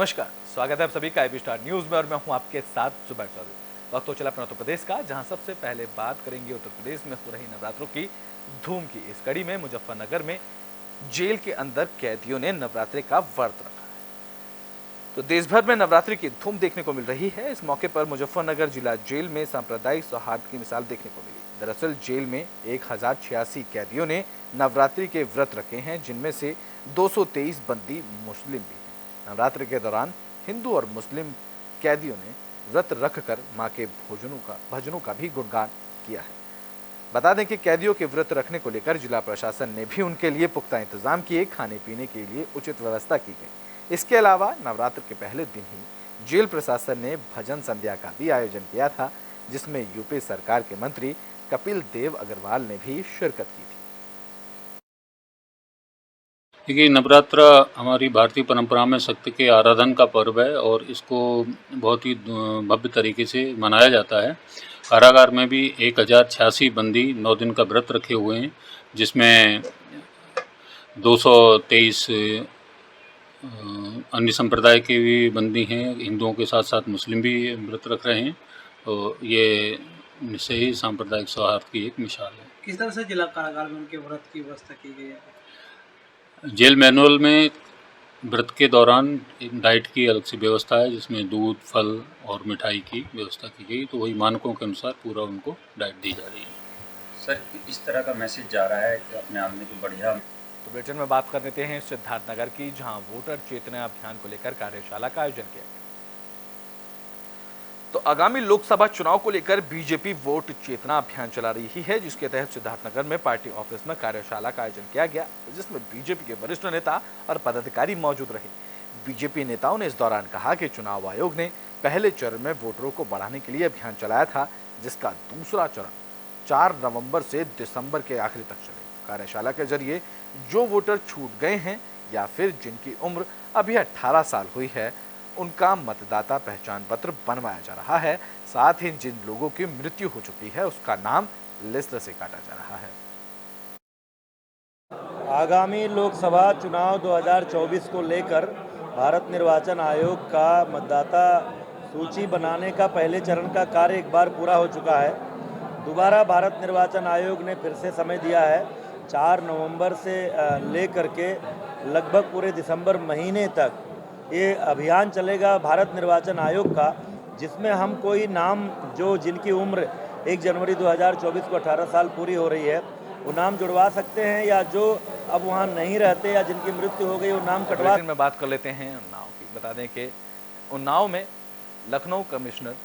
नमस्कार, स्वागत है आप सभी का आईबी स्टार न्यूज में और मैं हूं आपके साथ सुबह चौधरी। वक्त तो चला अपने उत्तर प्रदेश का, जहां सबसे पहले बात करेंगे उत्तर प्रदेश में हो रही नवरात्रों की धूम की। इस कड़ी में मुजफ्फरनगर में जेल के अंदर कैदियों ने नवरात्रि का व्रत रखा है। तो देश भर में नवरात्रि की धूम देखने को मिल रही है। इस मौके पर मुजफ्फरनगर जिला जेल में सांप्रदायिक सौहार्द की मिसाल देखने को मिली। दरअसल जेल में 1086 कैदियों ने नवरात्रि के व्रत रखे हैं, जिनमें से 223 बंदी मुस्लिम भी हैं। नवरात्रि के दौरान हिंदू और मुस्लिम कैदियों ने व्रत रखकर मां के भजनों का भी गुणगान किया है। बता दें कि कैदियों के व्रत रखने को लेकर जिला प्रशासन ने भी उनके लिए पुख्ता इंतजाम किए। खाने पीने के लिए उचित व्यवस्था की गई। इसके अलावा नवरात्र के पहले दिन ही जेल प्रशासन ने भजन संध्या का भी आयोजन किया था, जिसमें यूपी सरकार के मंत्री कपिल देव अग्रवाल ने भी शिरकत की थी। देखिए, नवरात्र हमारी भारतीय परंपरा में शक्ति के आराधन का पर्व है और इसको बहुत ही भव्य तरीके से मनाया जाता है। कारागार में भी 1086 बंदी 9 दिन का व्रत रखे हुए हैं, जिसमें 223 अन्य संप्रदाय के भी बंदी हैं। हिंदुओं के साथ साथ मुस्लिम भी व्रत रख रहे हैं। तो ये निश्चय ही सांप्रदायिक सौहार्द की एक मिसाल है। किस तरह से जिला कारागार में उनके व्रत की व्यवस्था की गई है? जेल मैनुअल में व्रत के दौरान एक डाइट की अलग से व्यवस्था है, जिसमें दूध, फल और मिठाई की व्यवस्था की गई। तो वही मानकों के अनुसार पूरा उनको डाइट दी जा रही है। सर, इस तरह का मैसेज जा रहा है कि अपने आप में तो बढ़िया। तो बुलेटिन में बात कर लेते हैं सिद्धार्थनगर की, जहां वोटर चेतना अभियान को लेकर कार्यशाला का आयोजन किया गया। तो आगामी लोकसभा चुनाव को लेकर बीजेपी वोट चेतना अभियान चला रही है, जिसके तहत सिद्धार्थनगर में पार्टी ऑफिस में कार्यशाला का आयोजन किया गया, जिसमें बीजेपी के वरिष्ठ नेता और पदाधिकारी मौजूद रहे। बीजेपी नेताओं ने इस दौरान कहा कि चुनाव आयोग ने पहले चरण में वोटरों को बढ़ाने के लिए अभियान चलाया था, जिसका दूसरा चरण 4 नवंबर से दिसंबर के आखिरी तक चलेगा। कार्यशाला के जरिए जो वोटर छूट गए हैं या फिर जिनकी उम्र अभी 18 साल हुई है, उनका मतदाता पहचान पत्र बनवाया जा रहा है। साथ ही जिन लोगों की मृत्यु हो चुकी है, उसका नाम लिस्ट से काटा जा रहा है। आगामी लोकसभा चुनाव 2024 को लेकर भारत निर्वाचन आयोग का मतदाता सूची बनाने का पहले चरण का कार्य एक बार पूरा हो चुका है। दोबारा भारत निर्वाचन आयोग ने फिर से समय दिया है। 4 नवंबर से लेकर के लगभग पूरे दिसंबर महीने तक ये अभियान चलेगा भारत निर्वाचन आयोग का, जिसमें हम कोई नाम जो जिनकी उम्र 1 जनवरी 2024 को 18 साल पूरी हो रही है, वो नाम जुड़वा सकते हैं, या जो अब वहाँ नहीं रहते या जिनकी मृत्यु हो गई वो नाम कटवा। में बात कर लेते हैं उन्नाव की। बता दें कि उन्नाव में लखनऊ कमिश्नर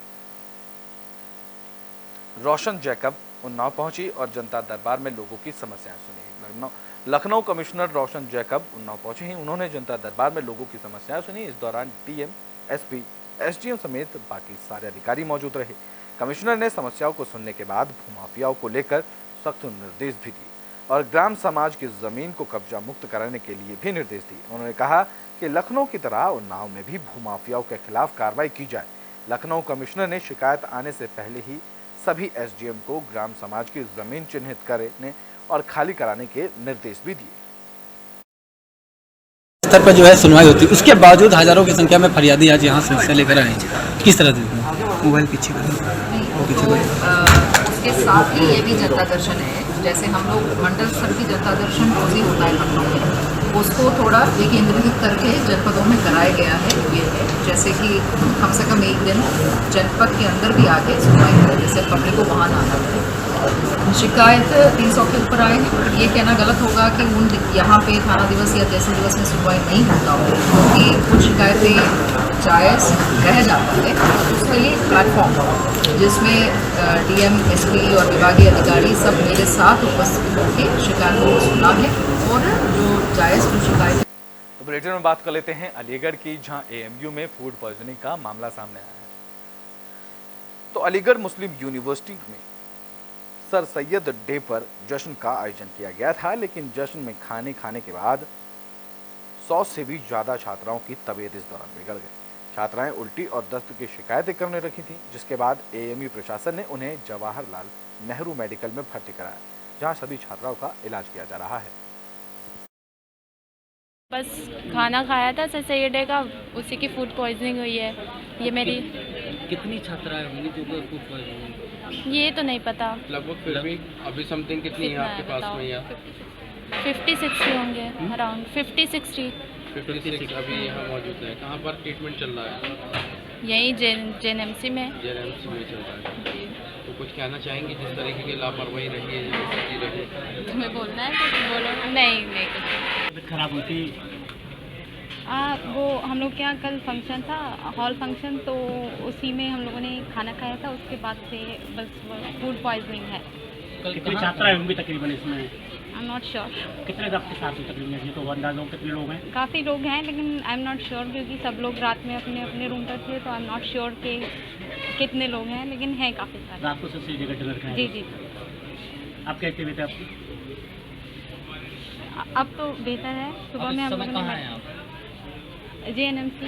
रोशन जैकब उन्नाव पहुंची और जनता दरबार में लोगों की समस्याएं सुनी। लखनऊ कमिश्नर रोशन जैकब उन्नाव पहुंचे हैं। उन्होंने जनता दरबार में लोगों की समस्याएं सुनी। इस दौरान डीएम, एसपी, एसडीएम समेत बाकी सारे अधिकारी मौजूद रहे। कमिश्नर ने समस्याओं को सुनने के बाद भूमाफियाओं को लेकर सख्त निर्देश भी दिए और ग्राम समाज की जमीन को कब्जा मुक्त कराने के लिए भी निर्देश दिए। उन्होंने कहा कि लखनऊ की तरह उन्नाव में भी भूमाफियाओं के खिलाफ कार्रवाई की जाए। लखनऊ कमिश्नर ने शिकायत आने से पहले ही सभी एसडीएम को ग्राम समाज की जमीन चिन्हित करने और खाली कराने के निर्देश भी दिए। स्तर पर जो है सुनवाई होती है, उसके बावजूद हजारों की संख्या में फरियादी आज यहाँ समस्या लेकर आए हैं। किस तरह से मोबाइल पीछे उसके साथ ही ये भी जनता दर्शन है। जैसे हम लोग मंडल स्तर की जनता दर्शन रोज ही होता है लखनऊ में, उसको थोड़ा विकेंद्रीकृत करके जनपदों में कराया गया है। ये है जैसे कि कम से कम एक दिन जनपद के अंदर भी आके सुनवाई करें, जैसे पब्लिक को वहाँ ना आना पड़े। शिकायत 300 के ऊपर आए हैं। ये कहना गलत होगा कि उन यहाँ पे थाना दिवस या तहसील दिवस में सुनवाई नहीं होता हो, क्योंकि कुछ शिकायतें जायज़ रह जाता है। उसके लिए प्लेटफॉर्म जिसमें डीएम, एसपी और विभागीय अधिकारी सब मेरे साथ उपस्थित होकर शिकायतों को सुना है और जो जायज़ जो शिकायत। तो बुलेटिन में बात कर लेते हैं अलीगढ़ की, जहां एएमयू में फूड पॉइजनिंग का मामला सामने आया है। तो अलीगढ़ मुस्लिम यूनिवर्सिटी में सर सैयद डे पर जश्न का आयोजन किया गया था, लेकिन जश्न में खाने के बाद 100 से भी ज्यादा छात्राओं की तबीयत इस दौरान बिगड़ गई। छात्राएं उल्टी और दस्त की शिकायतें करने रखी थीं, जिसके बाद एएमयू प्रशासन ने उन्हें जवाहरलाल नेहरू मेडिकल में भर्ती कराया, जहां सभी छात्राओं का इलाज किया जा रहा है। बस खाना खाया था सर सैयदे का, उसी की फूड पॉइजनिंग हुई है। ये मेरी कितनी छात्राएं होंगी जो फूड पॉइजनिंग? ये तो नहीं पता, लगभग फिर भी अभी समथिंग कितनी है आपके पास में या 50-60 होंगे, अराउंड 50-60। 56 अभी यहाँ मौजूद है। कहाँ पर ट्रीटमेंट चल रहा है? यहीं JNMC में। JNMC में चल रहा है। तो कुछ कहना चाहेंगे जिस तरीके की लापरवाही रही है रही? तुम्हें बोलना है कुछ बोलो। नहीं खराब हुई थी। वो हम लोग के यहाँ कल फंक्शन था, हॉल फंक्शन, तो उसी में हम लोगों ने खाना खाया था, उसके बाद से बस फूड पॉइजनिंग है। कितनी छात्राएं होंगी तकरीबन इसमें? I am not sure. कितने आपके साथ में तकरीबन? ये तो अंदाजा कितने लोग हैं? काफ़ी लोग हैं, लेकिन आई एम नॉट श्योर क्योंकि सब लोग रात में अपने अपने रूम पर थे, तो आई एम नॉट श्योर कि कितने लोग हैं, लेकिन हैं काफ़ी सारे। रात को सबसे जगह डिनर खाया? जी जी। आप कहते हुए थे आपको? अब तो बेहतर है। सुबह में हम लोगों ने JNMC।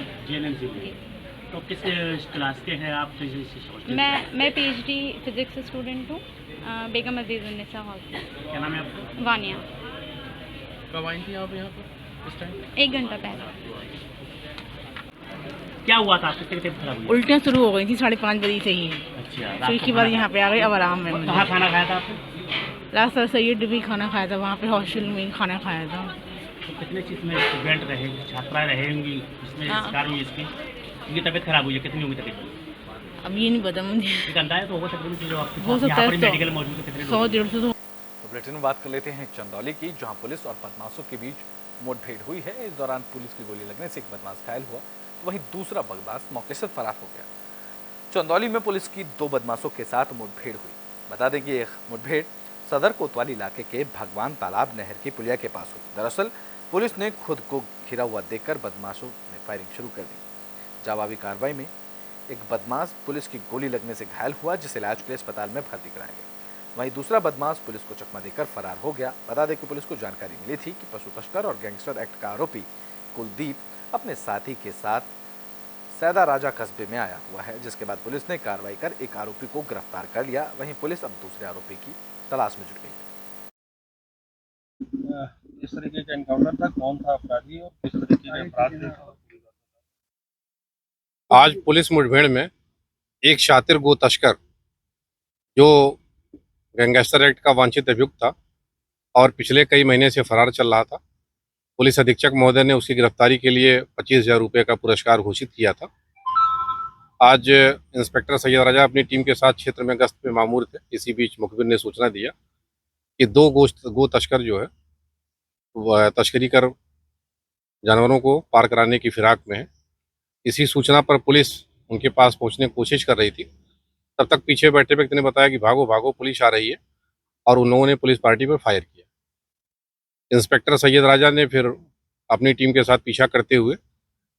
तो किस क्लास के हैं आप? मैं PhD फिजिक्स स्टूडेंट हूँ, बेगम अजीज़ुन्निसा हॉल से। क्या नाम है आपका? वानिया। कब आई थी आप यहाँ पर इस टाइम? 1 घंटा पहले। क्या हुआ था आपको? तबीयत खराब हुई? उल्टियाँ शुरू हो गई थी 5:30 बजे से ही। अच्छा, फिर उसके बाद यहाँ पे आ गई, अब आराम है मुझे। कहाँ खाना खाया था आपने? लास्ट सर सैयद भी खाना खाया था, वहाँ पे हॉस्टल में ही खाना खाया था। तो कितने चीज़ में स्टूडेंट रहे, छात्राएं रहे होंगी इसमें शिकार हुई इसकी? इनकी तबीयत खराब हुई है, कितनी होंगी तकरीबन? अब ये नहीं पता मुझे। एक अंदाजा तो होगा तकरीबन कि जो आपके हो सकता है मेडिकल मौजूद है कितने 100-150 तो बुलेटिन में बात कर लेते हैं चंदौली की, जहां पुलिस और बदमाशों के बीच मुठभेड़ हुई है। इस दौरान पुलिस की गोली लगने से एक बदमाश घायल हुआ, तो वहीं दूसरा बदमाश मौके से फरार हो गया। चंदौली में पुलिस की 2 बदमाशों के साथ मुठभेड़ हुई। बता दें कि यह मुठभेड़ सदर कोतवाली इलाके के भगवान तालाब नहर की पुलिया के पास हुई। दरअसल पुलिस ने खुद को घिरा हुआ देखकर बदमाशों ने फायरिंग शुरू कर दी। जवाबी कार्रवाई में एक बदमाश पुलिस की गोली लगने से घायल हुआ, जिसे इलाज के लिए अस्पताल में भर्ती कराया गया। वहीं दूसरा बदमाश पुलिस को चकमा देकर फरार हो गया। बता दें कि पुलिस को जानकारी मिली थी कि पशु तस्कर और गैंगस्टर एक्ट का आरोपी कुलदीप अपने साथी के साथ सैदा राजा कस्बे में आया हुआ है, जिसके बाद पुलिस ने कार्रवाई कर एक आरोपी को गिरफ्तार कर लिया। वहीं पुलिस अब दूसरे आरोपी की तलाश में जुट गई है। इस तरीके का एनकाउंटर था, कौन था अपराधी और किस तरीके के अपराध थे? आज पुलिस मुठभेड़ में एक शातिर गो तस्कर जो गैंगस्टर एक्ट का वांछित अभियुक्त था और पिछले कई महीने से फरार चल रहा था, पुलिस अधीक्षक महोदय ने उसकी गिरफ्तारी के लिए 25,000 रुपये का पुरस्कार घोषित किया था। आज इंस्पेक्टर सैयद राजा अपनी टीम के साथ क्षेत्र में गश्त में मामूर थे। इसी बीच मुखबिर ने सूचना दिया कि 2 गो तस्कर जो है वह तस्करी कर जानवरों को पार कराने की फिराक में है। इसी सूचना पर पुलिस उनके पास पहुंचने की कोशिश कर रही थी। तब तक पीछे बैठे व्यक्ति ने बताया कि भागो भागो पुलिस आ रही है, और उन लोगों ने पुलिस पार्टी पर फायर किया। इंस्पेक्टर सैयद राजा ने फिर अपनी टीम के साथ पीछा करते हुए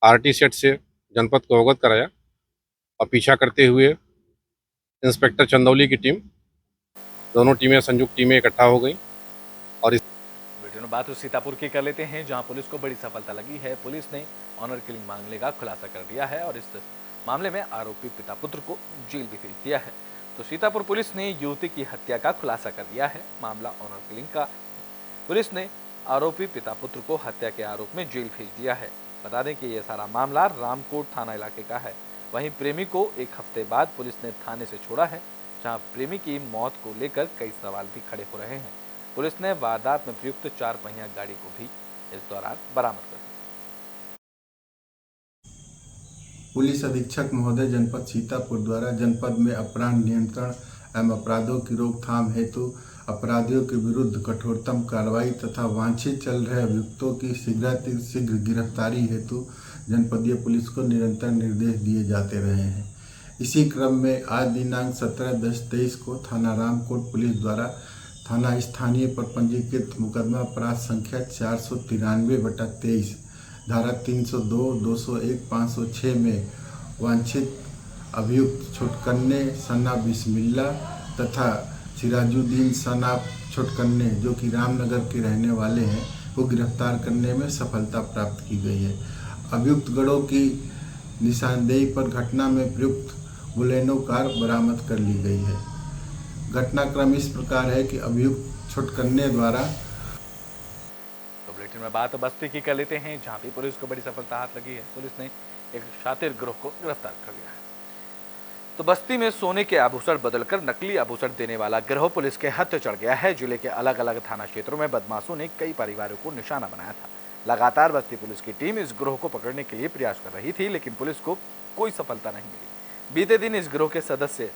RT सेट से जनपद को अवगत कराया और पीछा करते हुए इंस्पेक्टर चंदौली की टीम, दोनों टीमें संयुक्त टीमें इकट्ठा हो गई। और इस वीडियो में बात सीतापुर की कर लेते हैं, जहां पुलिस को बड़ी सफलता लगी है। पुलिस ने ऑनर किलिंग मामले का खुलासा कर दिया है और इस मामले में आरोपी पिता पुत्र को जेल भी भेज दिया है। तो सीतापुर पुलिस ने युवती की हत्या का खुलासा कर दिया है। मामला ऑनर किलिंग का। पुलिस ने आरोपी पिता पुत्र को हत्या के आरोप में जेल भेज दिया है। बता दें कि यह सारा मामला रामकोट थाना इलाके का है। वहीं प्रेमी को 1 हफ्ते बाद पुलिस ने थाने से छोड़ा है, जहां प्रेमी की मौत को लेकर कई सवाल भी खड़े हो रहे हैं। पुलिस ने वारदात में प्रयुक्त 4 पहिया गाड़ी को भी इस दौरान बरामद कर लिया। पुलिस अधीक्षक महोदय जनपद सीतापुर द्वारा जनपद में अपराध नियंत्रण एवं अपराधों की रोकथाम हेतु अपराधियों के विरुद्ध कठोरतम कार्रवाई तथा वांछित चल रहे अभियुक्तों की शीघ्र गिरफ्तारी हेतु जनपदीय पुलिस को निरंतर निर्देश दिए जाते रहे हैं। इसी क्रम में आज दिनांक 17/10/23 को थाना रामकोट पुलिस द्वारा थाना स्थानीय पर पंजीकृत मुकदमा अपराध संख्या 493/23 धारा 302, 201, 506 में वांछित अभियुक्त छोटकन्ने सना बिस्मिल्ला तथा सिराजुद्दीन सना छोटकन्ने जो कि रामनगर के रहने वाले हैं को गिरफ्तार करने में सफलता प्राप्त की गई है। अभियुक्त गणों की निशानदेही पर घटना में प्रयुक्त बुलेनो कार बरामद कर ली गई है। घटनाक्रम इस प्रकार है कि अभियुक्त छोटकन्ने द्वारा में बात बस्ती की कर लेते हैं, जहां भी पुलिस को बड़ी सफलता हाथ लगी है। पुलिस ने एक शातिर गिरोह को गिरफ्तार कर लिया है। तो बस्ती में सोने के आभूषण बदलकर नकली आभूषण देने वाला गिरोह पुलिस के हत्थे चढ़ गया है। जिले के अलग अलग थाना क्षेत्रों में बदमाशों ने कई परिवारों को निशाना बनाया था। लगातार बस्ती पुलिस की टीम इस गिरोह को पकड़ने के लिए प्रयास कर रही थी, लेकिन पुलिस को कोई सफलता नहीं मिली। बीते दिन इस गिरोह के सदस्य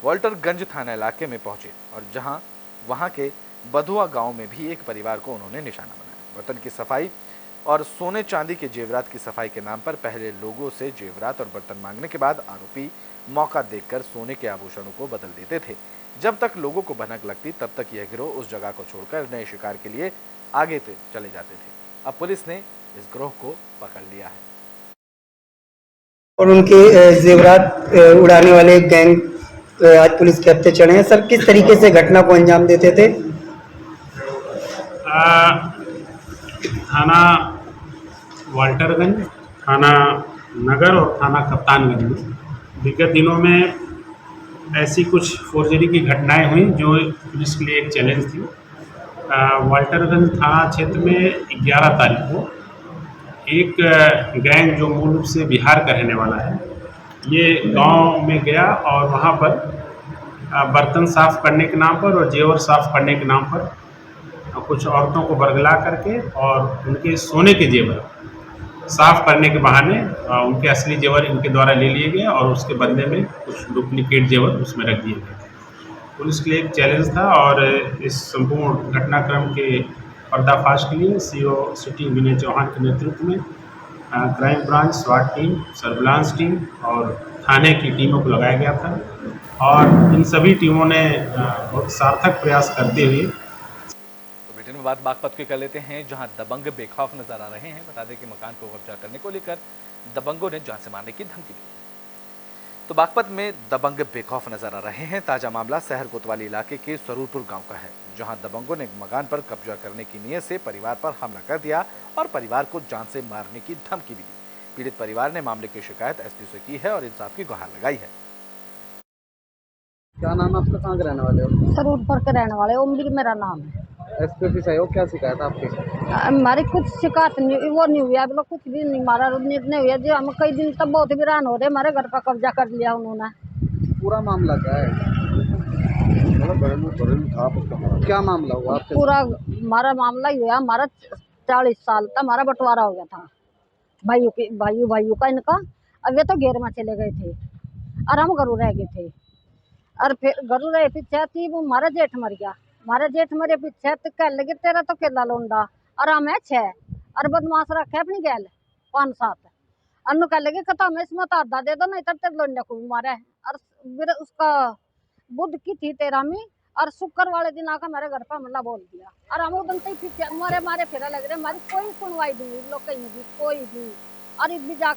वाल्टरगंज थाना इलाके में पहुंचे और जहां वहां के बधुआ गांव में भी एक परिवार को उन्होंने निशाना बनाया। बर्तन की सफाई और सोने चांदी के जेवरात की सफाई के नाम पर पहले लोगों से जेवरात और बर्तन मांगने के बाद आरोपी मौका देखकर सोने के आभूषणों को बदल देते थे। जब तक लोगों को भनक लगती तब तक यह गिरोह उस जगह को छोड़कर नए शिकार के लिए आगे चले जाते थे। अब पुलिस ने इस गिरोह को पकड़ लिया है और उनके जेवरात उड़ाने वाले गैंग आज पुलिस के हत्थे चढ़े हैं। सर, किस तरीके से घटना को अंजाम देते थे? थाना वाल्टरगंज, थाना नगर और थाना कप्तानगंज में विगत दिनों में ऐसी कुछ फोर्जरी की घटनाएं हुई जो पुलिस के लिए एक चैलेंज थी। वाल्टरगंज थाना क्षेत्र में 11 तारीख को एक गैंग जो मूल रूप से बिहार का रहने वाला है, ये गांव में गया और वहां पर बर्तन साफ करने के नाम पर और जेवर साफ करने के नाम पर कुछ औरतों को बरगला करके और उनके सोने के जेवर साफ करने के बहाने उनके असली जेवर इनके द्वारा ले लिए गए और उसके बदले में कुछ डुप्लीकेट जेवर उसमें रख दिए गए। पुलिस के लिए एक चैलेंज था और इस संपूर्ण घटनाक्रम के पर्दाफाश के लिए सीओ सिटी विनय चौहान के नेतृत्व में क्राइम ब्रांच, स्वाट टीम, सर्विलांस टीम और थाने की टीमों को लगाया गया था और इन सभी टीमों ने बहुत सार्थक प्रयास करते हुए बात बागपत की कर लेते हैं, जहां दबंग बेखौफ नजर आ रहे हैं। बता दें कि मकान को कब्जा करने को लेकर दबंगों ने जान से मारने की धमकी दी। तो बागपत में दबंग बेखौफ नजर आ रहे हैं। ताजा मामला शहर कोतवाली इलाके के स्वरूरपुर गांव का है, जहां दबंगों ने मकान पर कब्जा करने की नीयत से परिवार पर हमला कर दिया और परिवार को जान से मारने की धमकी भी दी। पीड़ित परिवार ने मामले की शिकायत एसपी से की है और इंसाफ की गुहार लगाई है। क्या नाम आपका, कहाँ के रहने वाले हो? स्वरूपपुर के रहने वाले ओमवीर मेरा नाम है। एसपी ऑफिस आए हो, क्या शिकायत आपकी? हमारी कुछ शिकायत नहीं, वो नहीं हुआ, मतलब कुछ भी नहीं, हमारा निर्णय हुआ जो हम कई दिन तक बहुत वीरान हो रहे, हमारे घर पर कब्जा कर लिया उन्होंने। पूरा मामला क्या है? क्या मामला हुआ आपके? पूरा हमारा मामला ही हुआ, हमारा 40 साल तक हमारा बंटवारा हो गया था भाइयों का इनका। अब ये तो घेर में चले गए थे और हम घरों रह गए थे और फिर घरों रहे पीछे थी वो हमारा जेठ मर गया। हमारे जेठ मरे पीछे तो कह लगे तेरा तो केला लोंडा और हम है 6 और बदमाश रखे अपनी गैल 5-7 अनु कह लगे कथा में इसमें तो आधा दे दो नहीं तो तेरे लोंडे को भी मारे। और फिर उसका बुध की थी 13वीं और शुक्र वाले दिन आकर मेरे घर पर हमला बोल दिया और हम उधर से पीछे मारे फिर लग रहे, हमारी कोई सुनवाई नहीं लोग कहीं भी कोई भी। और भी जा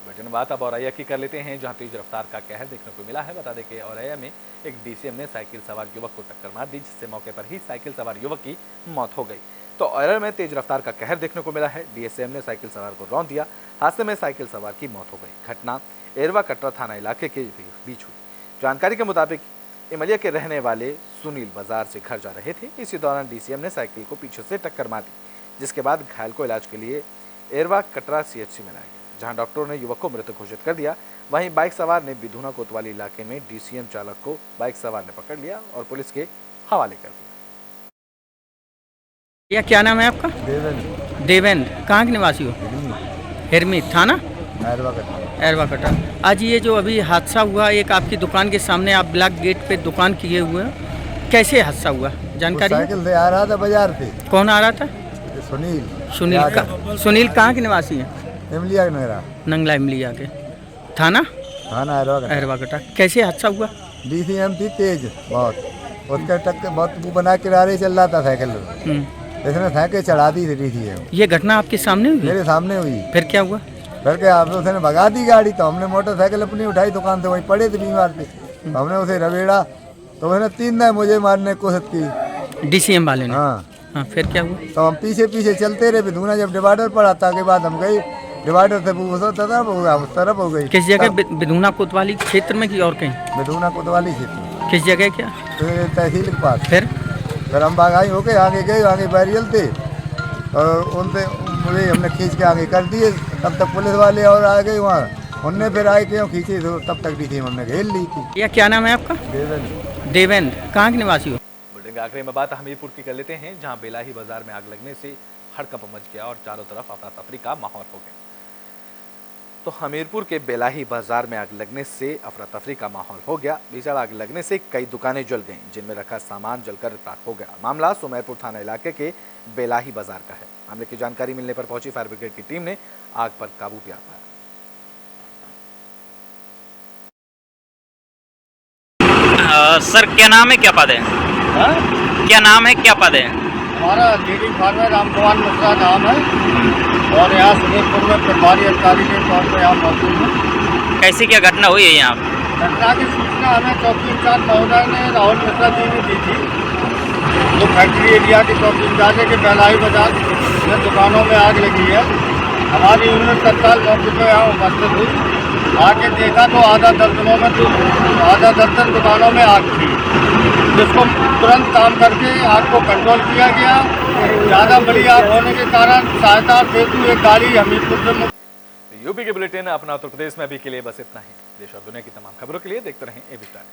बटन बात अब औरैया की कर लेते हैं, जहां तेज रफ्तार का कहर देखने को मिला है। बता दें कि औरैया में एक डीसीएम ने साइकिल सवार युवक को टक्कर मार दी, जिससे मौके पर ही साइकिल सवार युवक की मौत हो गई। तो औरैया में तेज रफ्तार का कहर देखने को मिला है। डीसीएम ने साइकिल सवार को रौंद दिया, हादसे में साइकिल सवार की मौत हो गई। घटना एरवा कटरा थाना इलाके के बीच हुई। जानकारी के मुताबिक इमलिया के रहने वाले सुनील बाजार से घर जा रहे थे। इसी दौरान डीसीएम ने साइकिल को पीछे से टक्कर मार दी, जिसके बाद घायल को इलाज के लिए एरवा कटरा सीएचसी में लाया गया, जहां डॉक्टरों ने युवक को मृत घोषित कर दिया। वहीं बाइक सवार ने बिधुना कोतवाली इलाके में डीसीएम चालक को बाइक सवार ने पकड़ लिया और पुलिस के हवाले कर दिया। क्या नाम है आपका? देवेंद्र। कहाँ के निवासी हो? हिरमी। थाना एरवा कटा। आज ये जो अभी हादसा हुआ, एक आपकी दुकान के सामने आप ब्लैक गेट पे दुकान किए हुए हैं, कैसे हादसा हुआ जानकारी? साइकिल से आ रहा था बाजार से। कौन आ रहा था? सुनील। सुनील कहाँ के निवासी हैं? इमलिया मेरा नंगला इमलिया के। थाना एरवा कटा। कैसे हादसा हुआ? डीसीएम थी तेज बहुत, उसका टक्कर बहुत वो बना किनारे चल रहा था साइकिल, इसने साइकिल चढ़ा दी थी डीसीएम। ये घटना आपके सामने हुई? मेरे सामने हुई। फिर क्या हुआ? फिर क्या, उसने भगा दी गाड़ी, तो हमने मोटरसाइकिल अपनी उठाई, दुकान से वहीं पड़े थे बीमार थे, हमने उसे रगेड़ा तो उसने 3 दिन मुझे मारने की कोशिश की डीसीएम वाले ने। हाँ, फिर क्या हुआ? तो हम पीछे चलते रहे, बिधुना जब डिवाइडर पड़ा था के बाद हम गए, डिवाइडर से उस तरफ हो गई। किस जगह? बिधुना कोतवाली क्षेत्र में कि और कहीं? बिधुना कोतवाली क्षेत्र। किस जगह? क्या तहसील के पास। फिर हम बागाई होके आगे गए, आगे बैरियल थे, और उनसे मुझे हमने खींच के आगे कर दिए। तब तक पुलिस वाले और आ गए वहाँ, उनने फिर आए क्यों खींची तो तब तक भी थी हमने घेर ली थी। यह क्या नाम है आपका? देवेंद्र। देवेंद्र, कहाँ के निवासी हो? बुलेटिन के आखिरी में बात हमीरपुर की कर लेते हैं, जहां बेलाही बाजार में आग लगने से हड़कंप मच गया और चारों तरफ अफरा तफरी का माहौल हो गया। तो हमीरपुर के बेलाही बाजार में आग लगने से अफरा तफरी का माहौल हो गया। भीषण आग लगने से कई दुकानें जल गईं, जिनमें रखा सामान जलकर राख हो गया। मामला सुमेरपुर थाना इलाके के बेलाही बाजार का है। मामले की जानकारी मिलने पर पहुंची फायर ब्रिगेड की टीम ने आग पर काबू पा पाया। सर क्या नाम है, क्या पद है? क्या नाम है, क्या पद है? हमारा डेयरी फार्म है, रामकुमार मिश्रा नाम है और यहाँ सुमेरपुर में प्रभारी अधिकारी के तौर पर यहाँ मौजूद है। कैसी क्या घटना हुई है यहाँ? घटना की सूचना हमें चौकी इंचार्ज महोदय ने राहुल मिश्रा जी ने दी थी। जो फैक्ट्री एरिया की चौकी इंचार्ज है कि बेलाही बाजार में दुकानों में आग लगी है। हमारी यूनिट तत्काल मौके पर यहाँ उपस्थित हुई। आके देखा तो आधा दर्जन दुकानों में आग थी, जिसको तुरंत काम करके आग को कंट्रोल किया गया। ज़्यादा बड़ी आग होने के कारण सहायता हेतु एक गाड़ी हमीरपुर से। यूपी के बुलेटिन अपना उत्तर प्रदेश में अभी के लिए बस इतना ही। देश और दुनिया की तमाम खबरों के लिए देखते रहें एबी स्टार।